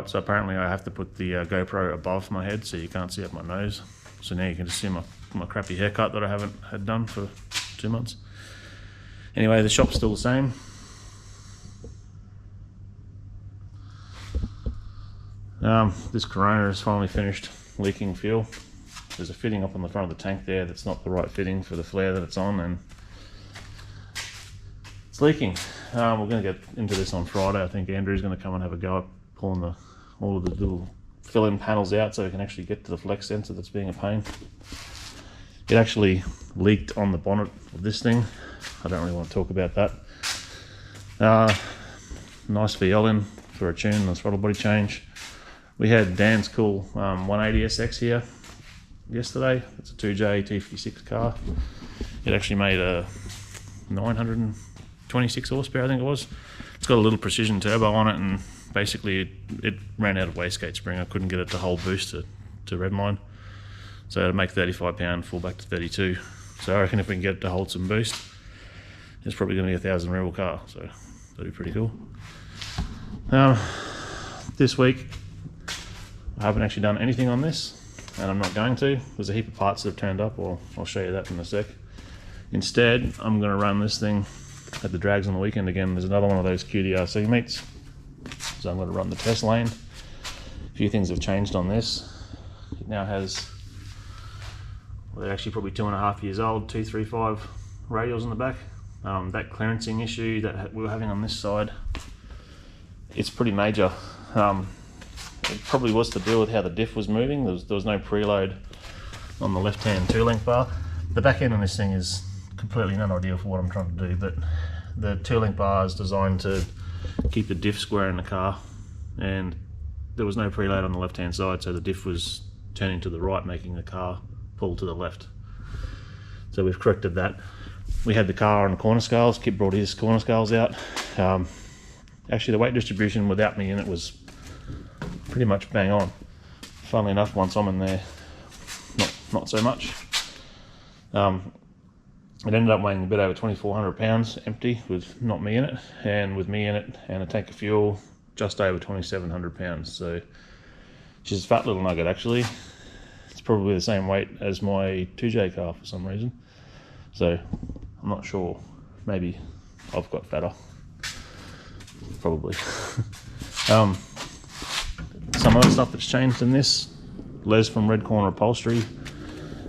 right, so apparently I have to put the GoPro above my head so you can't see up my nose. So now you can just see my crappy haircut that I haven't had done for 2 months. Anyway, the shop's still the same. This Corona has finally finished leaking fuel. There's a fitting up on the front of the tank there that's not the right fitting for the flare that it's on, and it's leaking. We're going to get into this on Friday. I think Andrew's going to come and have a go at pulling all of the little fill-in panels out so we can actually get to the flex sensor that's being a pain. It actually leaked on the bonnet of this thing. I don't really want to talk about that. Nice VL in for a tune and a throttle body change. We had Dan's cool 180 SX here yesterday. It's a 2J T56 car. It actually made a 926 horsepower, I think it was. It's got a little precision turbo on it, and basically it ran out of wastegate spring. I couldn't get it to hold boost to redline. So to make 35 pound, fall back to 32. So I reckon if we can get it to hold some boost, it's probably going to be a 1,000 rebel car. So that'd be pretty cool. This week, I haven't actually done anything on this, and I'm not going to. There's a heap of parts that have turned up. I'll show you that in a sec. Instead, I'm going to run this thing at the drags on the weekend again. There's another one of those QDRC meets, so I'm going to run the test lane. A few things have changed on this. It now has, well, they're actually probably 2.5 years old, 235 radials in the back. That clearancing issue that we were having on this side, it's pretty major. It probably was to do with how the diff was moving. There was no preload on the left-hand 2-link bar. The back end on this thing is completely not ideal for what I'm trying to do, but the 2-link bar is designed to keep the diff square in the car, and there was no preload on the left-hand side, so the diff was turning to the right, making the car pull to the left. So we've corrected that. We had the car on corner scales. Kip brought his corner scales out. Actually, the weight distribution without me in it was pretty much bang on. Funnily enough, once I'm in there, not so much. It ended up weighing a bit over 2,400 pounds empty with not me in it, and with me in it and a tank of fuel just over 2,700 pounds. So she's a fat little nugget actually. It's probably the same weight as my 2J car for some reason. So I'm not sure, maybe I've got fatter, probably. Some other stuff that's changed in this, Les from Red Corner Upholstery,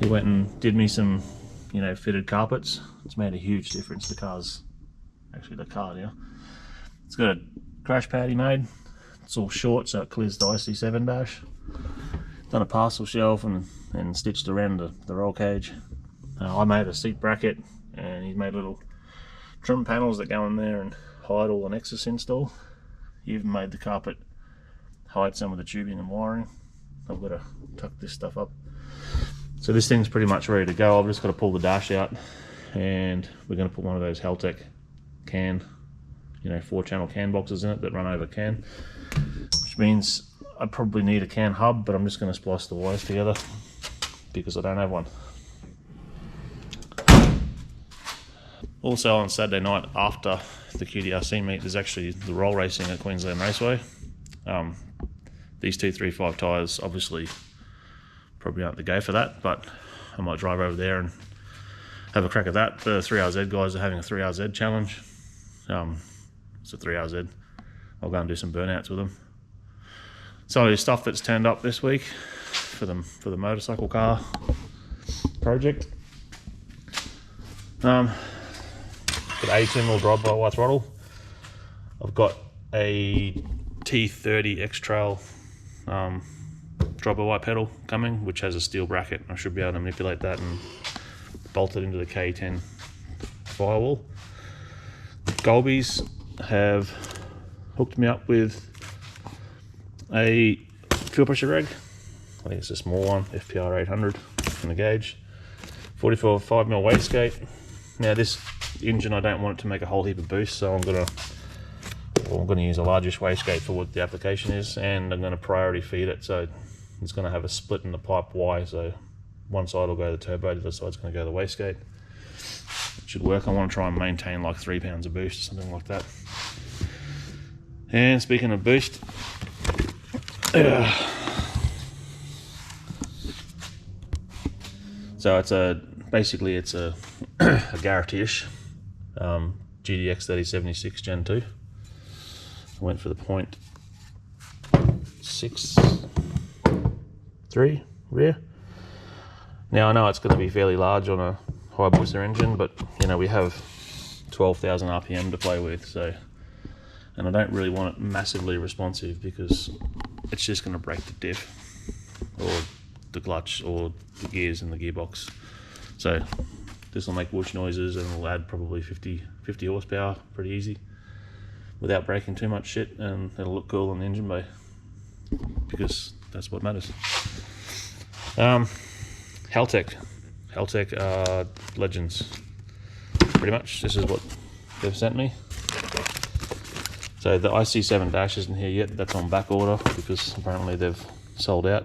he went and did me some, fitted carpets. It's made a huge difference. The car's, actually the car now, it's got a crash pad he made. It's all short so it clears the IC7 dash. Done a parcel shelf and stitched around the roll cage. I made a seat bracket, and he's made little trim panels that go in there and hide all the Nexus install. He even made the carpet hide some of the tubing and wiring. I've got to tuck this stuff up. So this thing's pretty much ready to go. I've just got to pull the dash out, and we're going to put one of those Haltech can, 4-channel can boxes in it that run over can, which means I probably need a can hub, but I'm just going to splice the wires together because I don't have one. Also on Saturday night after the QDRC meet, there's actually the roll racing at Queensland Raceway. These 235 tyres obviously probably aren't the go for that, but I might drive over there and have a crack at that. The 3RZ guys are having a 3RZ challenge. It's a 3RZ. I'll go and do some burnouts with them. So stuff that's turned up this week for the motorcycle car project. Got a 2mm drive-by-wire throttle. I've got a T30 X-Trail drive-by-wire pedal coming, which has a steel bracket. I should be able to manipulate that and bolt it into the K10 firewall. Golbies have hooked me up with a fuel pressure reg. I think it's a small one, FPR 800 in the gauge. 44 5mm wastegate. Now this engine, I don't want it to make a whole heap of boost, so I'm gonna use a largish wastegate for what the application is, and I'm gonna priority feed it, so it's gonna have a split in the pipe Y, so one side will go to the turbo, the other side's gonna go to the wastegate. It should work. I want to try and maintain like 3 pounds of boost or something like that. And speaking of boost, So it's basically it's a Garrett-ish GDX 3076 Gen 2. I went for the 0.63 rear. Now I know it's going to be fairly large on a high booster engine, but you know we have 12,000 RPM to play with, so, and I don't really want it massively responsive because it's just going to break the diff or the clutch or the gears in the gearbox. So this will make whoosh noises and it'll add probably 50 horsepower pretty easy without breaking too much shit, and it'll look cool on the engine bay because that's what matters. Haltech Legends. Pretty much this is what they've sent me. So the IC7 dash isn't here yet, that's on back order because apparently they've sold out.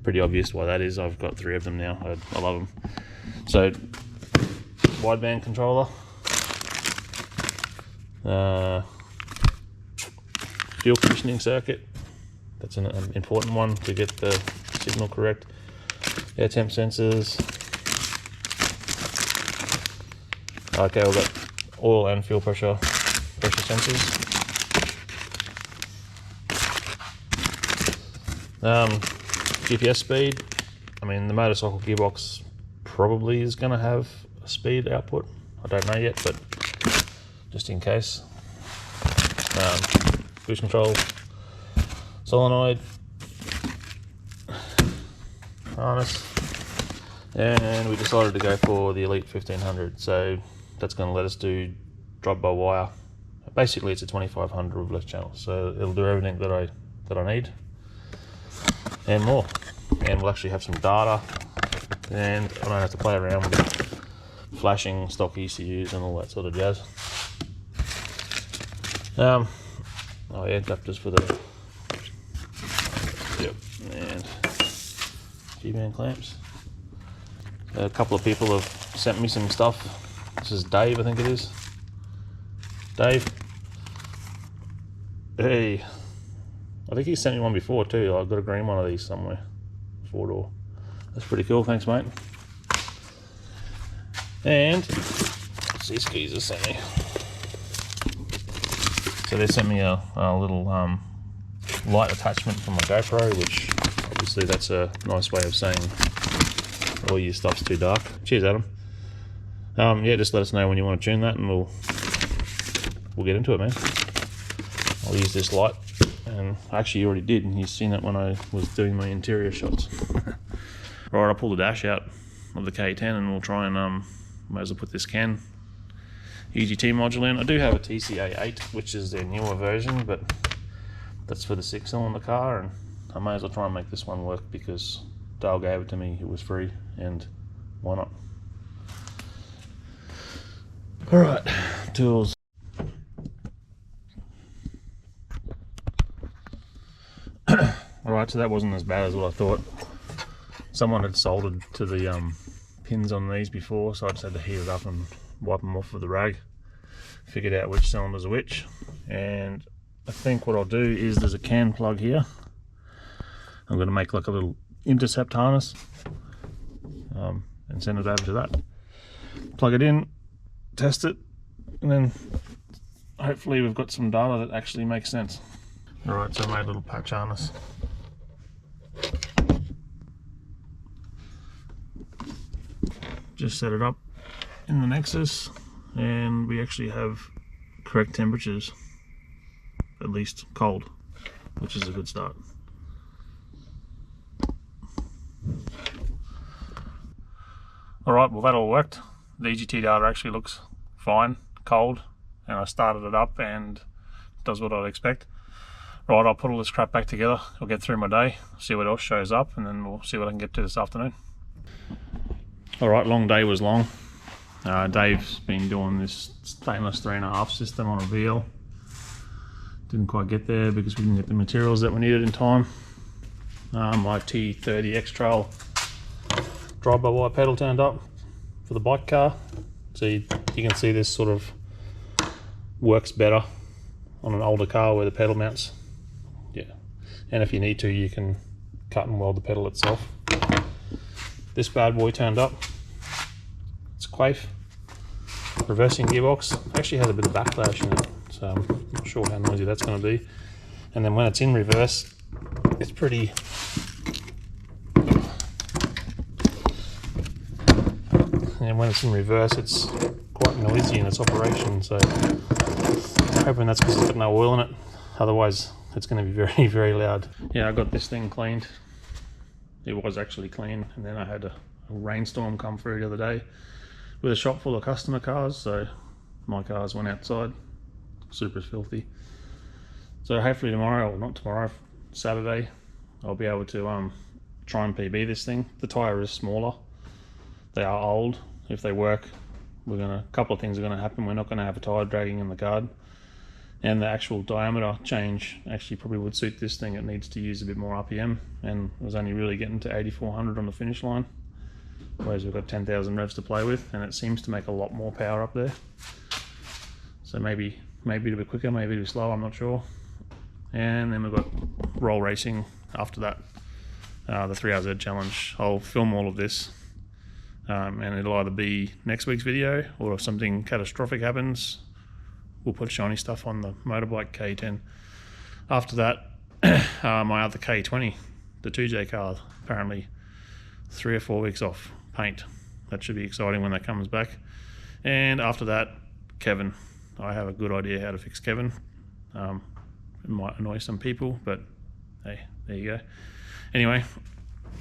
Pretty obvious why that is. I've got 3 of them now. I love them. So wideband controller, fuel conditioning circuit, that's an important one to get the signal correct. Air temp sensors. Okay, we've got oil and fuel pressure sensors. GPS speed. I mean, the motorcycle gearbox probably is going to have a speed output. I don't know yet, but just in case. Cruise control, solenoid, harness, and we decided to go for the Elite 1500. So that's going to let us do drive-by-wire. Basically, it's a 2500 with less channels, so it'll do everything that I need and more. And we'll actually have some data, and I don't have to play around with flashing stock ECUs and all that sort of jazz. Oh yeah, adapters for the and G-band clamps. A couple of people have sent me some stuff. This is Dave, I think it is. Dave. Hey, I think he sent me one before too. I've got a green one of these somewhere. 4-door. That's pretty cool, thanks mate. And what's these geezers sent me? So they sent me a little light attachment from my GoPro, which obviously that's a nice way of saying all your stuff's too dark. Cheers, Adam. Yeah, just let us know when you want to tune that, and we'll get into it, man. I'll use this light, and actually you already did, and you've seen it when I was doing my interior shots. Right, I'll pull the dash out of the K10, and we'll try and might as well put this CAN EGT module in. I do have a TCA8, which is their newer version, but that's for the 6-cylinder car, and I may as well try and make this one work because Dale gave it to me, it was free, and why not? Alright, tools. Alright, so that wasn't as bad as what I thought. Someone had soldered to the pins on these before, so I just had to heat it up and wipe them off with the rag. Figured out which cylinders are which, and I think what I'll do is there's a CAN plug here. I'm going to make like a little intercept harness and send it over to that. Plug it in, test it, and then hopefully we've got some data that actually makes sense. Alright, so I made a little patch harness. Just set it up in the Nexus, and we actually have correct temperatures, at least cold, which is a good start. Alright, well that all worked. The EGT data actually looks fine, cold, and I started it up and it does what I'd expect. Right, I'll put all this crap back together, I'll get through my day, see what else shows up, and then we'll see what I can get to this afternoon. Alright, long day was long. Dave's been doing this stainless 3.5 system on a VL. Didn't quite get there because we didn't get the materials that we needed in time. My T30 X-Trail drive-by-wire pedal turned up for the BikeCar. So you can see this sort of works better on an older car where the pedal mounts. Yeah, and if you need to, you can cut and weld the pedal itself. This bad boy turned up. It's quaif. Reversing gearbox. Actually has a bit of backlash in it, so I'm not sure how noisy that's going to be. And then when it's in reverse, it's pretty... And when it's in reverse, it's quite noisy in its operation, so I'm hoping that's because it's got no oil in it. Otherwise, it's going to be very, very loud. Yeah, I got this thing cleaned. It was actually clean, and then I had a rainstorm come through the other day with a shop full of customer cars, so my cars went outside. Super filthy. So hopefully tomorrow, or not tomorrow, Saturday, I'll be able to try and PB this thing. The tyre is smaller. They are old. If they work, a couple of things are going to happen. We're not going to have a tyre dragging in the guard, and the actual diameter change actually probably would suit this thing. It needs to use a bit more RPM, and it was only really getting to 8,400 on the finish line, whereas we've got 10,000 revs to play with, and it seems to make a lot more power up there. So maybe a bit quicker, maybe a bit slower, I'm not sure. And then we've got roll racing after that, the 3RZ challenge. I'll film all of this, and it'll either be next week's video, or if something catastrophic happens, we'll put shiny stuff on the motorbike K10. After that, my other K20, the 2J car, apparently 3 or 4 weeks off paint. That should be exciting when that comes back. And after that, Kevin. I have a good idea how to fix Kevin. It might annoy some people, but hey, there you go. Anyway,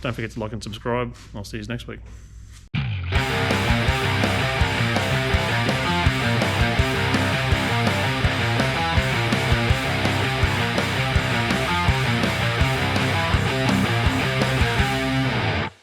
don't forget to like and subscribe. I'll see you next week.